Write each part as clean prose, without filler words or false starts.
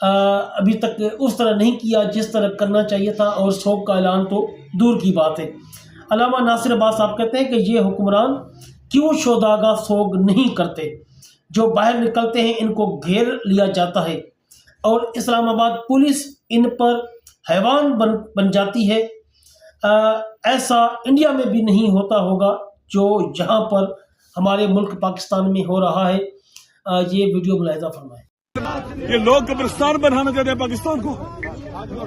ابھی تک اس طرح نہیں کیا جس طرح کرنا چاہیے تھا، اور سوگ کا اعلان تو دور کی بات ہے۔ علامہ ناصر عباس صاحب کہتے ہیں کہ یہ حکمران کیوں شہداء سوگ نہیں کرتے؟ جو باہر نکلتے ہیں ان کو گھیر لیا جاتا ہے، اور اسلام آباد پولیس ان پر حیوان بن جاتی ہے۔ ایسا انڈیا میں بھی نہیں ہوتا ہوگا جو جہاں پر ہمارے ملک پاکستان میں ہو رہا ہے۔ یہ ویڈیو ملاحظہ فرمائیں۔ یہ لوگ قبرستان بنانا چاہتے ہیں پاکستان کو،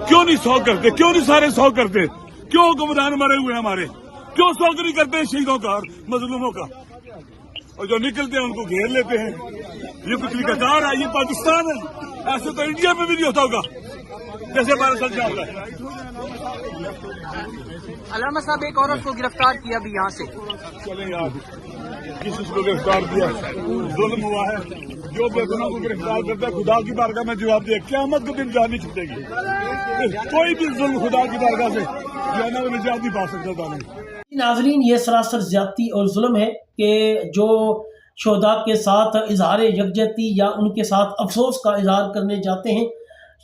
کیوں نہیں سوگ کرتے؟ کیوں نہیں سارے سوگ کرتے؟ کیوں حکمران مرے ہوئے ہیں ہمارے؟ کیوں سوگ نہیں کرتے شہیدوں کا اور مظلوموں کا؟ اور جو نکلتے ہیں ان کو گھیر لیتے ہیں۔ یہ کچھ طریقہ کار ہے، یہ پاکستان ہے۔ ایسے تو انڈیا میں بھی نہیں ہوتا ہوگا جیسے ہمارے ساتھ چل رہا ہے۔ علامہ صاحب ایک عورت کو گرفتار کیا بھی یہاں سے، چلیں یار، کسی کو گرفتار کیا ظلم ہوا ہے۔ جو بے گناہ کو گرفتار کرتا ہے خدا کی بارگاہ میں جواب دے، قیامت کو بھی نجات نہیں چھوٹے گی۔ کوئی بھی ظلم خدا کی بارگاہ سے جو ہے نا وہ نجات نہیں پا سکتا تعلیم۔ ناظرین، یہ سراسر زیادتی اور ظلم ہے کہ جو شہداء کے ساتھ اظہار یکجہتی یا ان کے ساتھ افسوس کا اظہار کرنے جاتے ہیں،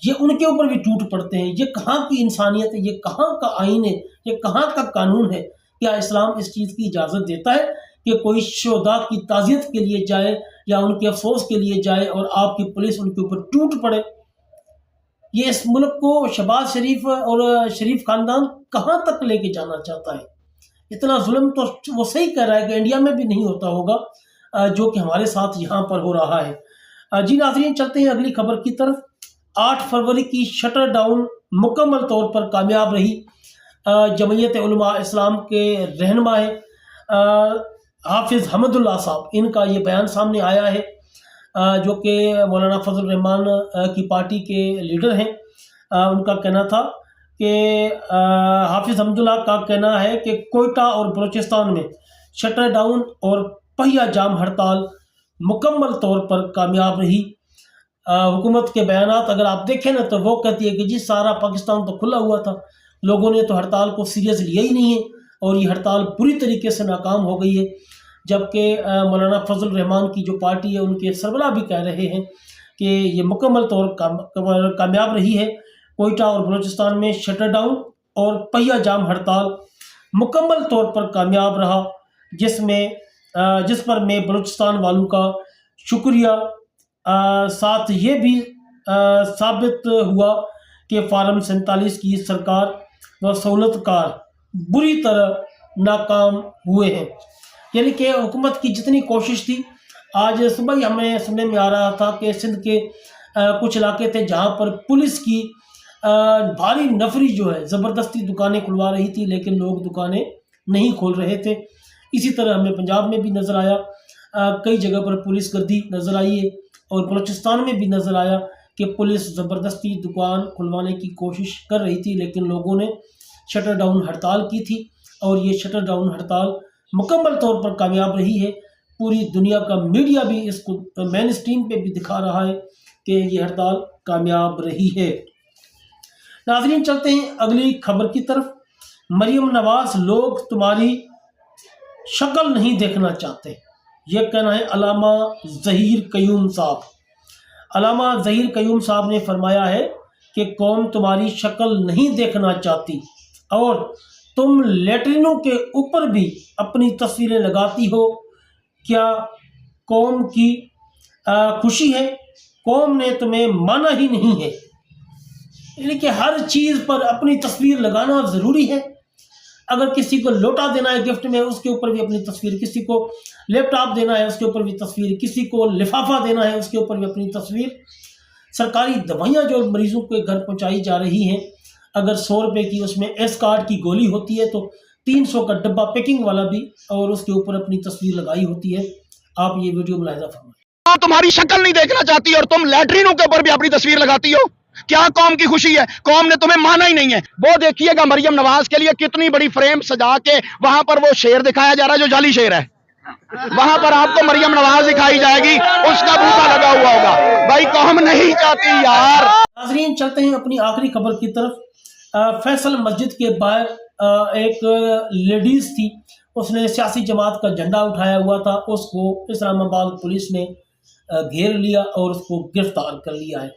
یہ ان کے اوپر بھی ٹوٹ پڑتے ہیں۔ یہ کہاں کی انسانیت ہے؟ یہ کہاں کا آئین ہے؟ یہ کہاں کا قانون ہے؟ کیا اسلام اس چیز کی اجازت دیتا ہے کہ کوئی شہداء کی تعزیت کے لیے جائے یا ان کے افسوس کے لیے جائے اور آپ کی پولیس ان کے اوپر ٹوٹ پڑے؟ یہ اس ملک کو شہباز شریف اور شریف خاندان کہاں تک لے کے جانا چاہتا ہے؟ اتنا ظلم تو وہ صحیح کہہ رہا ہے کہ انڈیا میں بھی نہیں ہوتا ہوگا جو کہ ہمارے ساتھ یہاں پر ہو رہا ہے۔ جی ناظرین، چلتے ہیں اگلی خبر کی طرف۔ 8 فروری کی شٹر ڈاؤن مکمل طور پر کامیاب رہی۔ جمعیت علماء اسلام کے رہنما حافظ حمد اللہ صاحب، ان کا یہ بیان سامنے آیا ہے، جو کہ مولانا فضل الرحمان کی پارٹی کے لیڈر ہیں۔ ان کا کہنا تھا کہ حافظ حمد اللہ کا کہنا ہے کہ کوئٹہ اور بلوچستان میں شٹر ڈاؤن اور پہیہ جام ہڑتال مکمل طور پر کامیاب رہی۔ حکومت کے بیانات اگر آپ دیکھیں نا تو وہ کہتی ہے کہ جی سارا پاکستان تو کھلا ہوا تھا، لوگوں نے تو ہڑتال کو سیریس لیا ہی نہیں ہے، اور یہ ہڑتال بری طریقے سے ناکام ہو گئی ہے۔ جبکہ مولانا فضل الرحمان کی جو پارٹی ہے ان کے سربراہ بھی کہہ رہے ہیں کہ یہ مکمل طور کامیاب رہی ہے۔ کوئٹہ اور بلوچستان میں شٹر ڈاؤن اور پہیہ جام ہڑتال مکمل طور پر کامیاب رہا، جس پر میں بلوچستان والوں کا شکریہ۔ ساتھ یہ بھی ثابت ہوا کہ فارم 47 کی سرکار و سہولت کار بری طرح ناکام ہوئے ہیں۔ یعنی کہ حکومت کی جتنی کوشش تھی، آج صبح ہی ہمیں سننے میں آ رہا تھا کہ سندھ کے کچھ علاقے تھے جہاں پر پولیس کی بھاری نفری جو ہے زبردستی دکانیں کھلوا رہی تھی، لیکن لوگ دکانیں نہیں کھول رہے تھے۔ اسی طرح ہمیں پنجاب میں بھی نظر آیا، کئی جگہ پر پولیس گردی نظر آئی ہے، اور بلوچستان میں بھی نظر آیا کہ پولیس زبردستی دکان کھلوانے کی کوشش کر رہی تھی، لیکن لوگوں نے شٹر ڈاؤن ہڑتال کی تھی، اور یہ شٹر ڈاؤن ہڑتال مکمل طور پر کامیاب رہی ہے۔ پوری دنیا کا میڈیا بھی اس کو مین اسٹریم پہ بھی دکھا رہا ہے کہ یہ ہڑتال کامیاب رہی ہے۔ ناظرین، چلتے ہیں اگلی خبر کی طرف۔ مریم نواز، لوگ تمہاری شکل نہیں دیکھنا چاہتے، یہ کہنا ہے علامہ ظہیر قیوم صاحب۔ علامہ ظہیر قیوم صاحب نے فرمایا ہے کہ قوم تمہاری شکل نہیں دیکھنا چاہتی، اور تم لیٹرینوں کے اوپر بھی اپنی تصویریں لگاتی ہو۔ کیا قوم کی خوشی ہے؟ قوم نے تمہیں مانا ہی نہیں ہے۔ یعنی کہ ہر چیز پر اپنی تصویر لگانا ضروری ہے۔ اگر کسی کو لوٹا دینا ہے گفٹ میں، اس کے اوپر بھی اپنی تصویر، کسی کو لیپ ٹاپ دینا ہے اس کے اوپر بھی تصویر، کسی کو لفافہ دینا ہے اس کے اوپر بھی اپنی تصویر۔ سرکاری دوائیاں جو مریضوں کے گھر پہنچائی جا رہی ہیں، اگر 100 روپے کی اس میں ایس کارڈ کی گولی ہوتی ہے تو 300 کا ڈبہ پیکنگ والا بھی، اور اس کے اوپر اپنی تصویر لگائی ہوتی ہے۔ آپ یہ ویڈیو ملاحظہ فرمائیں۔ تمہاری شکل نہیں دیکھنا چاہتی اور تم لیٹرینوں کے اوپر بھی اپنی تصویر لگاتی ہو، کیا قوم کی خوشی ہے؟ قوم نے تمہیں مانا ہی نہیں ہے۔ وہ دیکھیے گا مریم نواز کے لیے کتنی بڑی فریم سجا کے وہاں پر وہ شیر دکھایا جا رہا ہے جو جعلی شیر ہے، وہاں پر آپ کو مریم نواز دکھائی جائے گی، اس کا بوٹا لگا ہوا ہوگا۔ بھائی قوم نہیں چاہتی یار۔ ناظرین، چلتے ہیں اپنی آخری خبر کی طرف۔ فیصل مسجد کے باہر ایک لیڈیز تھی، اس نے سیاسی جماعت کا جھنڈا اٹھایا ہوا تھا، اس کو اسلام آباد پولیس نے گھیر لیا اور اس کو گرفتار کر لیا ہے۔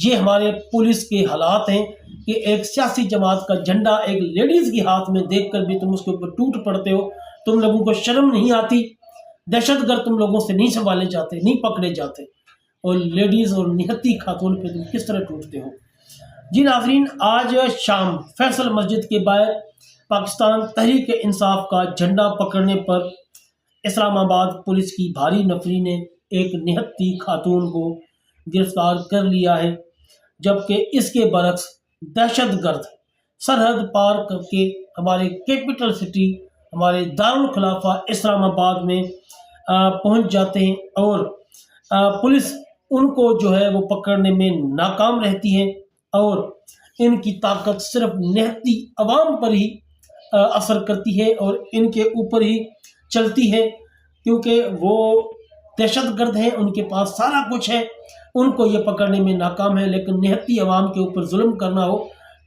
یہ ہمارے پولیس کے حالات ہیں کہ ایک سیاسی جماعت کا جھنڈا ایک لیڈیز کے ہاتھ میں دیکھ کر بھی تم اس کے اوپر ٹوٹ پڑتے ہو. تم لوگوں کو شرم نہیں آتی؟ دہشت گرد تم لوگوں سے نہیں سنبھالے جاتے, نہیں پکڑے جاتے, اور لیڈیز اور نہتی خاتون پہ تم کس طرح ٹوٹتے ہو. جی ناظرین, آج شام فیصل مسجد کے باہر پاکستان تحریک انصاف کا جھنڈا پکڑنے پر اسلام آباد پولیس کی بھاری نفری نے ایک نہتی خاتون کو گرفتار کر لیا ہے, جبکہ اس کے برعکس دہشت گرد سرحد پار کر کے ہمارے کیپٹل سٹی, ہمارے دارالخلافہ اسلام آباد میں پہنچ جاتے ہیں, اور پولیس ان کو جو ہے وہ پکڑنے میں ناکام رہتی ہے, اور ان کی طاقت صرف نہتی عوام پر ہی اثر کرتی ہے اور ان کے اوپر ہی چلتی ہے, کیونکہ وہ دہشت گرد ہیں, ان کے پاس سارا کچھ ہے, ان کو یہ پکڑنے میں ناکام ہے. لیکن نہتی عوام کے اوپر ظلم کرنا ہو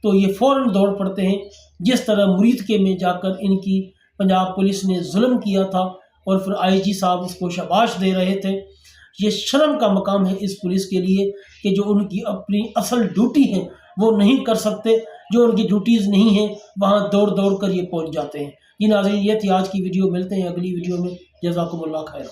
تو یہ فوراً دوڑ پڑتے ہیں, جس طرح مرید کے میں جا کر ان کی پنجاب پولیس نے ظلم کیا تھا اور پھر آئی جی صاحب اس کو شاباش دے رہے تھے. یہ شرم کا مقام ہے اس پولیس کے لیے کہ جو ان کی اپنی اصل ڈیوٹی ہے وہ نہیں کر سکتے, جو ان کی ڈیوٹیز نہیں ہیں وہاں دوڑ دوڑ کر یہ پہنچ جاتے ہیں. یہ ناظرین, یہ تھی آج کی ویڈیو. ملتے ہیں اگلی ویڈیو میں. جزاکم اللہ خیر.